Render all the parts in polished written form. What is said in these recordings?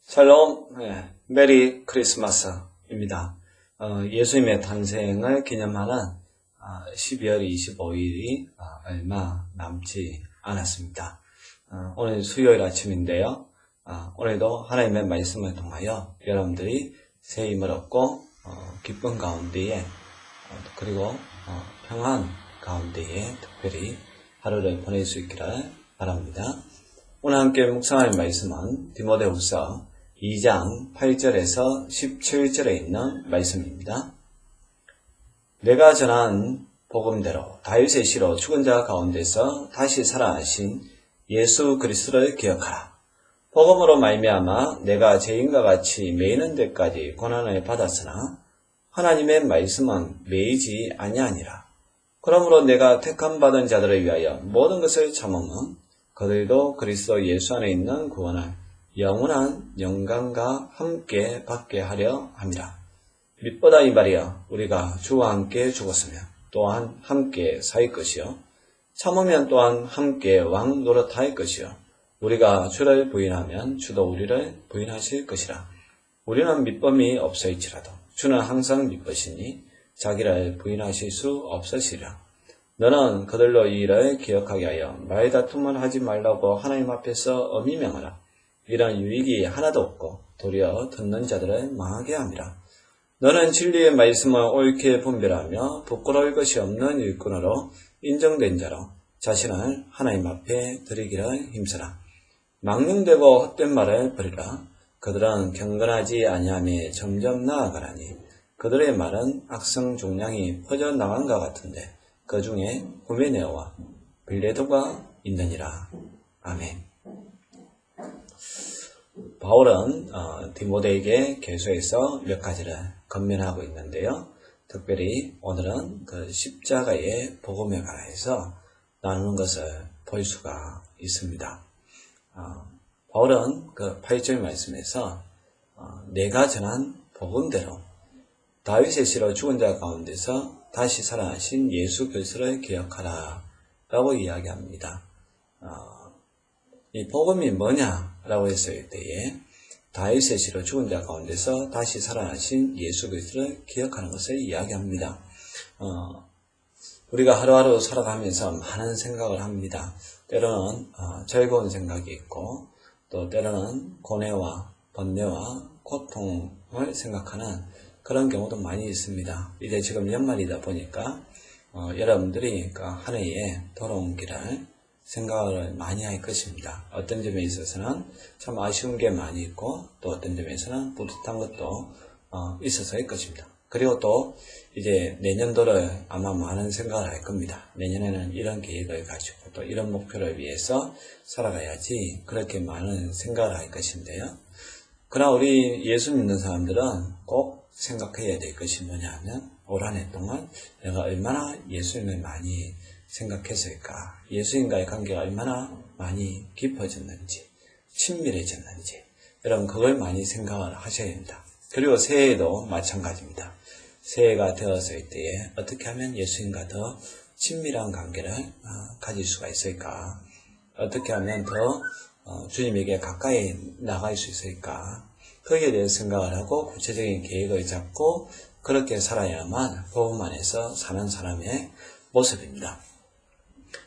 샬롬, 메리 크리스마스입니다. 예수님의 탄생을 기념하는 12월 25일이 얼마 남지 않았습니다. 오늘 수요일 아침인데요. 오늘도 하나님의 말씀을 통하여 여러분들이 새 힘을 얻고 기쁨 가운데에 그리고 평안 가운데에 특별히 하루를 보낼 수 있기를 바랍니다. 오늘 함께 묵상할 말씀은 디모데후서 2장 8절에서 17절에 있는 말씀입니다. 내가 전한 복음대로 다윗의 씨로 죽은 자 가운데서 다시 살아나신 예수 그리스도를 기억하라. 복음으로 말미암아 내가 죄인과 같이 매이는 데까지 고난을 받았으나 하나님의 말씀은 매이지 아니하니라. 그러므로 내가 택함 받은 자들을 위하여 모든 것을 참으면 그들도 그리스도 예수 안에 있는 구원을 영원한 영광과 함께 받게 하려 함이라. 밑보다 이 말이여, 우리가 주와 함께 죽었으면 또한 함께 살 것이요, 참으면 또한 함께 왕 노릇할 것이요, 우리가 주를 부인하면 주도 우리를 부인하실 것이라. 우리는 밑범이 없을지라도 주는 항상 밑보시니 자기를 부인하실 수 없으시리라. 너는 그들로 이 일을 기억하게 하여 말다툼을 하지 말라고 하나님 앞에서 엄히 명하라. 이런 유익이 하나도 없고 도리어 듣는 자들을 망하게 함이라. 너는 진리의 말씀을 옳게 분별하며 부끄러울 것이 없는 일꾼으로 인정된 자로 자신을 하나님 앞에 드리기를 힘쓰라. 망령되고 헛된 말을 버리라. 그들은 경건하지 아니하며 점점 나아가라니 그들의 말은 악성 종량이 퍼져나간 것 같은데 그 중에 후메네오와 빌레도가 있느니라. 아멘. 바울은 디모데에게 계속해서 몇 가지를 권면하고 있는데요. 특별히 오늘은 그 십자가의 복음에 관해서 나누는 것을 볼 수가 있습니다. 바울은 그 8절 말씀에서 내가 전한 복음대로 다윗의 씨로 죽은 자 가운데서 다시 살아나신 예수 그리스도를 기억하라 라고 이야기합니다. 이 복음이 뭐냐라고 했을 때에 다윗의 씨로 죽은 자 가운데서 다시 살아나신 예수 그리스도를 기억하는 것을 이야기합니다. 우리가 하루하루 살아가면서 많은 생각을 합니다. 때로는 즐거운 생각이 있고 또 때로는 고뇌와 번뇌와 고통을 생각하는 그런 경우도 많이 있습니다. 이제 지금 연말이다 보니까 여러분들이 한 해에 돌아온 길을 생각을 많이 할 것입니다. 어떤 점에 있어서는 참 아쉬운 게 많이 있고 또 어떤 점에서는 뿌듯한 것도 있어서일 것입니다. 그리고 또 이제 내년도를 아마 많은 생각을 할 겁니다. 내년에는 이런 계획을 가지고 또 이런 목표를 위해서 살아가야지 그렇게 많은 생각을 할 것인데요. 그러나 우리 예수 믿는 사람들은 꼭 생각해야 될 것이 뭐냐면 올 한 해 동안 내가 얼마나 예수님을 많이 생각했을까, 예수님과의 관계가 얼마나 많이 깊어졌는지, 친밀해졌는지, 여러분 그걸 많이 생각을 하셔야 됩니다. 그리고 새해에도 마찬가지입니다. 새해가 되었을 때에 어떻게 하면 예수님과 더 친밀한 관계를 가질 수가 있을까, 어떻게 하면 더 주님에게 가까이 나갈 수 있을까, 거기에 대해 생각을 하고 구체적인 계획을 잡고 그렇게 살아야만 복음 안에서 사는 사람의 모습입니다.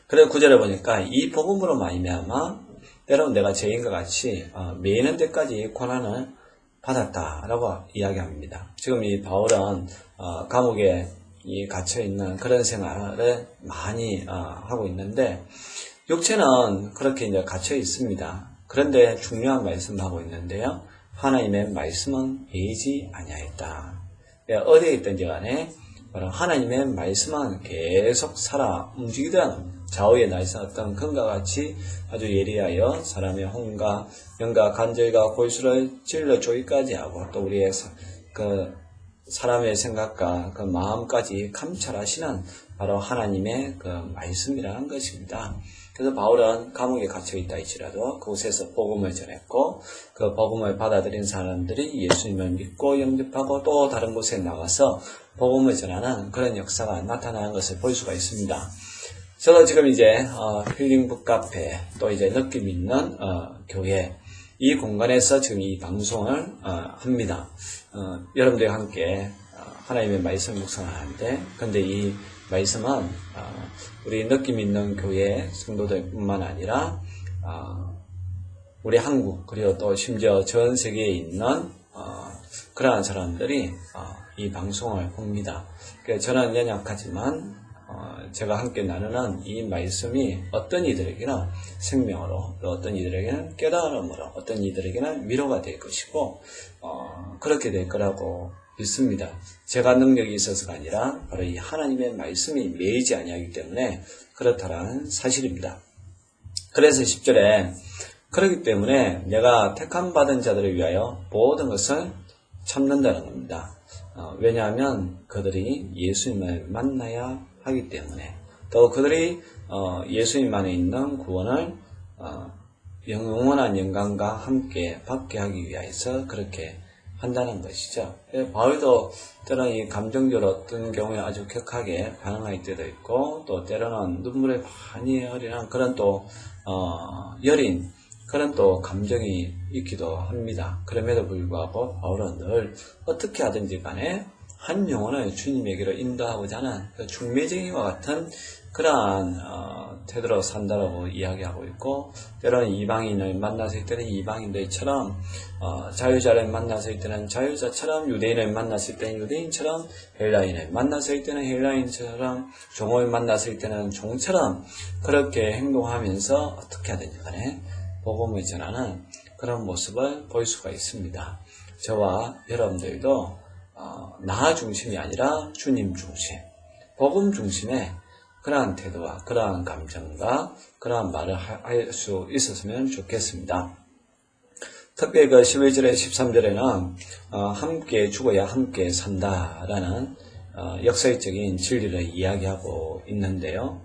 그래서 구절에 보니까 이 복음으로 말미암아 때로는 내가 죄인과 같이 매이는 데까지 고난을 받았다라고 이야기합니다. 지금 이 바울은 감옥에 갇혀있는 그런 생활을 많이 하고 있는데 육체는 그렇게 이제 갇혀 있습니다. 그런데 중요한 말씀을 하고 있는데요. 하나님의 말씀은 매이지 아니하였다. 어디에 있든지 간에 바로 하나님의 말씀은 계속 살아 움직이던 좌우에 나서 어떤 금과 같이 아주 예리하여 사람의 혼과 영과 관절과 골수를 찔러 쪼기까지 하고 또 우리의 그 사람의 생각과 그 마음까지 감찰하시는 바로 하나님의 그 말씀이라는 것입니다. 그래서 바울은 감옥에 갇혀 있다 할지라도 그곳에서 복음을 전했고 그 복음을 받아들인 사람들이 예수님을 믿고 영접하고 또 다른 곳에 나가서 복음을 전하는 그런 역사가 나타나는 것을 볼 수가 있습니다. 저도 지금 이제 힐링북 카페 또 이제 느낌 있는 교회 이 공간에서 지금 이 방송을 합니다. 여러분들과 함께 하나님의 말씀 묵상을 하는데, 근데 이 말씀은 우리 느낌 있는 교회 성도들뿐만 아니라 우리 한국, 그리고 또 심지어 전 세계에 있는 그러한 사람들이 이 방송을 봅니다. 저는 연약하지만 제가 함께 나누는 이 말씀이 어떤 이들에게는 생명으로, 또 어떤 이들에게는 깨달음으로, 어떤 이들에게는 위로가 될 것이고 그렇게 될 거라고 믿습니다. 제가 능력이 있어서가 아니라 바로 이 하나님의 말씀이 매이지 아니하기 때문에 그렇다라는 사실입니다. 그래서 10절에 그렇기 때문에 내가 택함 받은 자들을 위하여 모든 것을 참는다는 겁니다. 왜냐하면 그들이 예수님을 만나야 하기 때문에, 또 그들이 예수님 안에 있는 구원을 영원한 영광과 함께 받게 하기 위해서 그렇게 한다는 것이죠. 바울도 때로는 이 감정적으로 어떤 경우에 아주 격하게 반응할 때도 있고, 또 때로는 눈물에 많이 흘리는 그런 또 여린 그런 또 감정이 있기도 합니다. 그럼에도 불구하고 바울은 늘 어떻게 하든지 간에 한 영혼을 주님에게로 인도하고자 하는 그 중매쟁이와 같은 그러한 태도로 산다라고 이야기하고 있고, 때로는 이방인을 만났을 때는 이방인들처럼, 자유자를 만났을 때는 자유자처럼, 유대인을 만났을 때는 유대인처럼, 헬라인을 만났을 때는 헬라인처럼, 종을 만났을 때는 종처럼 그렇게 행동하면서 어떻게 하든지 간에 복음을 전하는 그런 모습을 볼 수가 있습니다. 저와 여러분들도 나 중심이 아니라 주님 중심, 복음 중심의 그러한 태도와 그러한 감정과 그러한 말을 할 수 있었으면 좋겠습니다. 특별히 그 11절에 13절에는 함께 죽어야 함께 산다라는 역설적인 진리를 이야기하고 있는데요.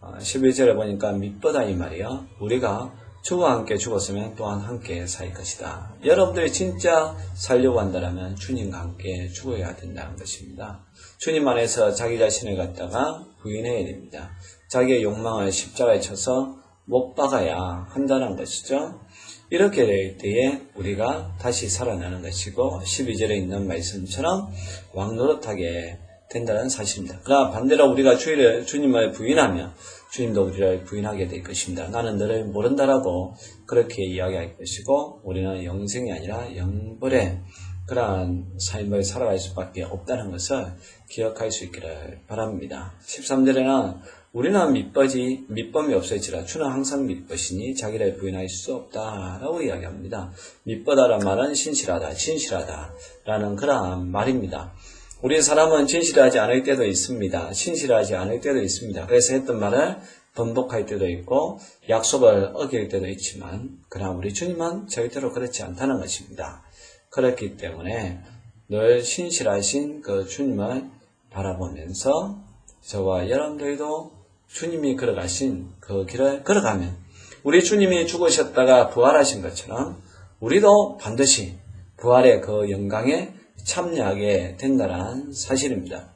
11절에 보니까 밑보다 이 말이요, 우리가 주와 함께 죽었으면 또한 함께 살 것이다. 여러분들이 진짜 살려고 한다면 주님과 함께 죽어야 된다는 것입니다. 주님 안에서 자기 자신을 갖다가 부인해야 됩니다. 자기의 욕망을 십자가에 쳐서 못 박아야 한다는 것이죠. 이렇게 될 때에 우리가 다시 살아나는 것이고, 12절에 있는 말씀처럼 왕노릇하게 된다는 사실입니다. 그러나 반대로 우리가 주님을 부인하면 주님도 우리를 부인하게 될 것입니다. 나는 너를 모른다라고 그렇게 이야기할 것이고, 우리는 영생이 아니라 영벌의 그러한 삶을 살아갈 수밖에 없다는 것을 기억할 수 있기를 바랍니다. 13절에는 우리는 밑범이 없을지라 주는 항상 밑벗이니 자기를 부인할 수 없다라고 이야기합니다. 밑보다란 말은 신실하다, 진실하다라는 그러한 말입니다. 우리 사람은 진실하지 않을 때도 있습니다. 신실하지 않을 때도 있습니다. 그래서 했던 말을 번복할 때도 있고 약속을 어길 때도 있지만, 그러나 우리 주님은 절대로 그렇지 않다는 것입니다. 그렇기 때문에 늘 신실하신 그 주님을 바라보면서 저와 여러분들도 주님이 걸어가신 그 길을 걸어가면, 우리 주님이 죽으셨다가 부활하신 것처럼 우리도 반드시 부활의 그 영광에 참여하게 된다는 사실입니다.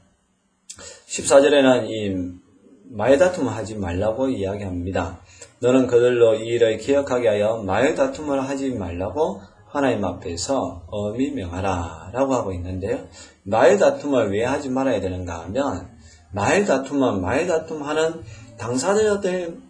14절에는 이 말다툼을 하지 말라고 이야기합니다. 너는 그들로 이 일을 기억하게 하여 말다툼을 하지 말라고 하나님 앞에서 엄히 명하라 라고 하고 있는데요. 말다툼을 왜 하지 말아야 되는가 하면, 말다툼은 말다툼하는 당사자들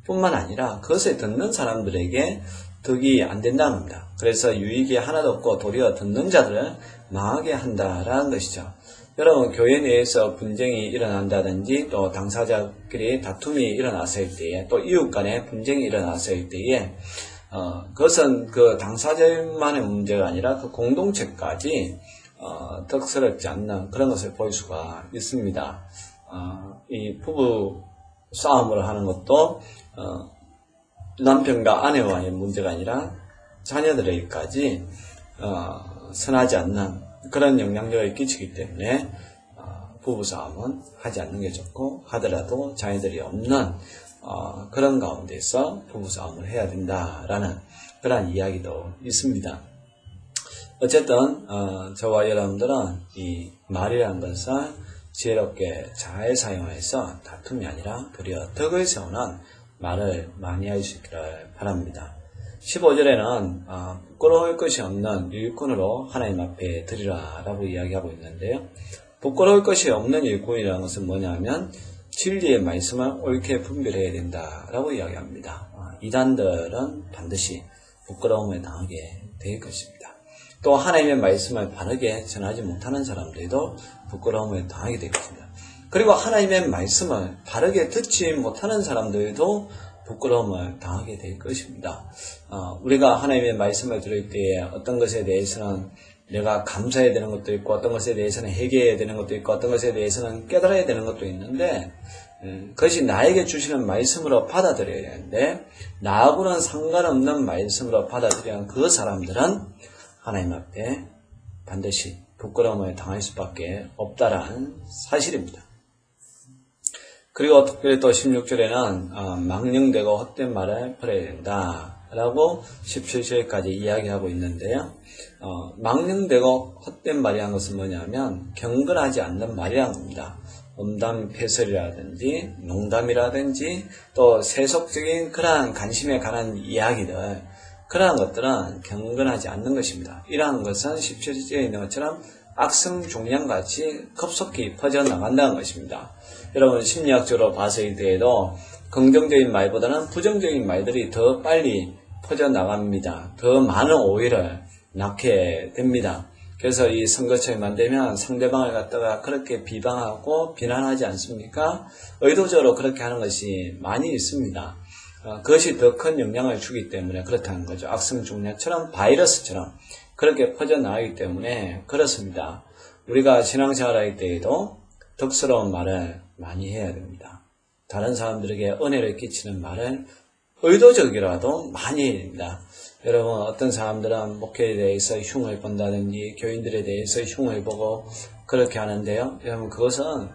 뿐만 아니라 그것을 듣는 사람들에게 득이 안 된다는 겁니다. 그래서 유익이 하나도 없고 도리어 듣는 자들을 망하게 한다라는 것이죠. 여러분, 교회 내에서 분쟁이 일어난다든지 또 당사자끼리 다툼이 일어났을 때에, 또 이웃 간에 분쟁이 일어났을 때에 그것은 그 당사자만의 문제가 아니라 그 공동체까지 덕스럽지 않는 그런 것을 볼 수가 있습니다. 이 부부 싸움을 하는 것도 남편과 아내와의 문제가 아니라 자녀들에게까지 선하지 않는 그런 영향력을 끼치기 때문에 부부싸움은 하지 않는 게 좋고, 하더라도 자녀들이 없는 그런 가운데서 부부싸움을 해야 된다라는 그런 이야기도 있습니다. 어쨌든 저와 여러분들은 이 말이라는 것을 지혜롭게 잘 사용해서 다툼이 아니라 도리어 덕을 세우는 말을 많이 할 수 있기를 바랍니다. 15절에는 부끄러울 것이 없는 일꾼으로 하나님 앞에 드리라 라고 이야기하고 있는데요. 부끄러울 것이 없는 일꾼이라는 것은 뭐냐면 진리의 말씀을 옳게 분별해야 된다라고 이야기합니다. 이단들은 반드시 부끄러움에 당하게 될 것입니다. 또 하나님의 말씀을 바르게 전하지 못하는 사람들도 부끄러움에 당하게 될 것입니다. 그리고 하나님의 말씀을 바르게 듣지 못하는 사람들도 부끄러움을 당하게 될 것입니다. 우리가 하나님의 말씀을 들을 때에 어떤 것에 대해서는 내가 감사해야 되는 것도 있고, 어떤 것에 대해서는 회개해야 되는 것도 있고, 어떤 것에 대해서는 깨달아야 되는 것도 있는데, 그것이 나에게 주시는 말씀으로 받아들여야 하는데, 나하고는 상관없는 말씀으로 받아들이는 그 사람들은 하나님 앞에 반드시 부끄러움을 당할 수밖에 없다라는 사실입니다. 그리고 특별히 또 16절에는 망령되고 헛된 말을 버려야 된다 라고 17절까지 이야기하고 있는데요. 망령되고 헛된 말이라는 것은 뭐냐면 경건하지 않는 말이라는 겁니다. 음담패설이라든지 농담이라든지 또 세속적인 그러한 관심에 관한 이야기들, 그러한 것들은 경건하지 않는 것입니다. 이러한 것은 17절에 있는 것처럼 악성종양같이 급속히 퍼져나간다는 것입니다. 여러분 심리학적으로 봤을 때에도 긍정적인 말보다는 부정적인 말들이 더 빨리 퍼져나갑니다. 더 많은 오해를 낳게 됩니다. 그래서 이 선거철만 되면 상대방을 갖다가 그렇게 비방하고 비난하지 않습니까? 의도적으로 그렇게 하는 것이 많이 있습니다. 그것이 더 큰 영향을 주기 때문에 그렇다는 거죠. 악성종양처럼 바이러스처럼 그렇게 퍼져나가기 때문에 그렇습니다. 우리가 신앙생활할 때에도 덕스러운 말을 많이 해야 됩니다. 다른 사람들에게 은혜를 끼치는 말을 의도적이라도 많이 해야 됩니다. 여러분 어떤 사람들은 목회에 대해서 흉을 본다든지 교인들에 대해서 흉을 보고 그렇게 하는데요. 여러분 그것은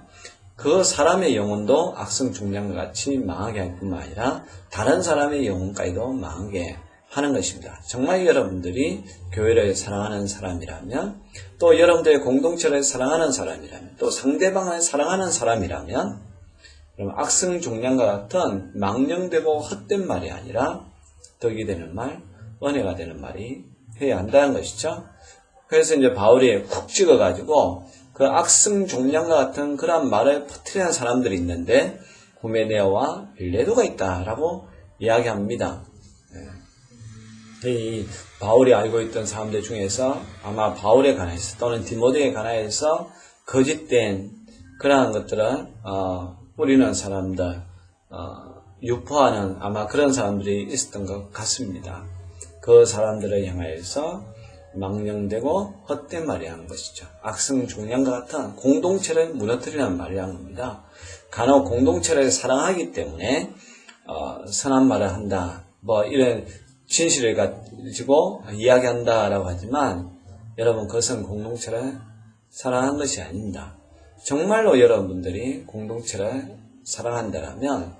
그 사람의 영혼도 악성종양과 같이 망하게 할 뿐만 아니라 다른 사람의 영혼까지도 망하게 하는 것입니다. 정말 여러분들이 교회를 사랑하는 사람이라면, 또 여러분들의 공동체를 사랑하는 사람이라면, 또 상대방을 사랑하는 사람이라면, 그럼 악성종양과 같은 망령되고 헛된 말이 아니라 덕이 되는 말, 은혜가 되는 말이 해야 한다는 것이죠. 그래서 이제 바울이 쿡 찍어가지고 그 악성종양과 같은 그런 말을 퍼뜨리는 사람들이 있는데 후메네오와 빌레도가 있다라고 이야기합니다. 이 바울이 알고 있던 사람들 중에서 아마 바울에 관해서 또는 디모데에 관해서 거짓된 그러한 것들을 뿌리는 사람들, 유포하는 아마 그런 사람들이 있었던 것 같습니다. 그 사람들을 향하여서 망령되고 헛된 말이 하는 것이죠. 악성종양과 같은 공동체를 무너뜨리는 말이 하는 겁니다. 간혹 공동체를 사랑하기 때문에 선한 말을 한다, 뭐 이런 진실을 가지고 이야기한다라고 하지만 여러분 그것은 공동체를 사랑하는 것이 아닙니다. 정말로 여러분들이 공동체를 사랑한다면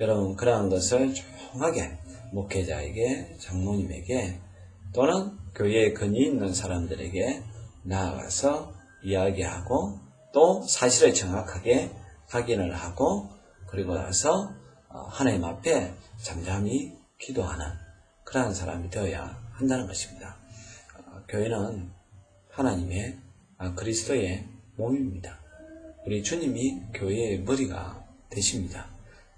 여러분 그러한 것을 조용하게 목회자에게, 장로님에게 또는 교회에 근위 있는 사람들에게 나아가서 이야기하고 또 사실을 정확하게 확인을 하고 그리고 나서 하나님 앞에 잠잠히 기도하는 그러한 사람이 되어야 한다는 것입니다. 교회는 하나님의 그리스도의 몸입니다. 우리 주님이 교회의 머리가 되십니다.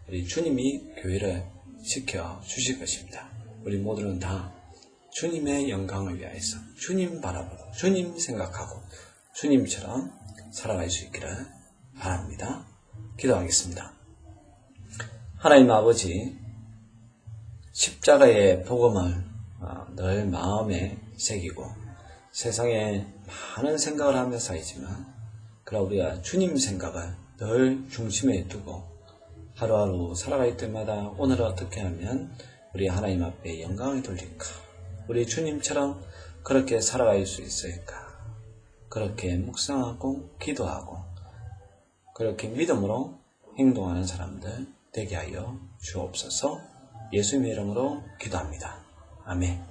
우리 주님이 교회를 지켜주실 것입니다. 우리 모두는 다 주님의 영광을 위하여서 주님 바라보고 주님 생각하고 주님처럼 살아갈 수 있기를 바랍니다. 기도하겠습니다. 하나님 아버지, 십자가의 복음을 늘 마음에 새기고 세상에 많은 생각을 하며 살지만 그러나 우리가 주님 생각을 늘 중심에 두고 하루하루 살아갈 때마다 오늘 어떻게 하면 우리 하나님 앞에 영광을 돌릴까? 우리 주님처럼 그렇게 살아갈 수 있을까? 그렇게 묵상하고 기도하고 그렇게 믿음으로 행동하는 사람들 되게 하여 주옵소서. 예수님의 이름으로 기도합니다. 아멘.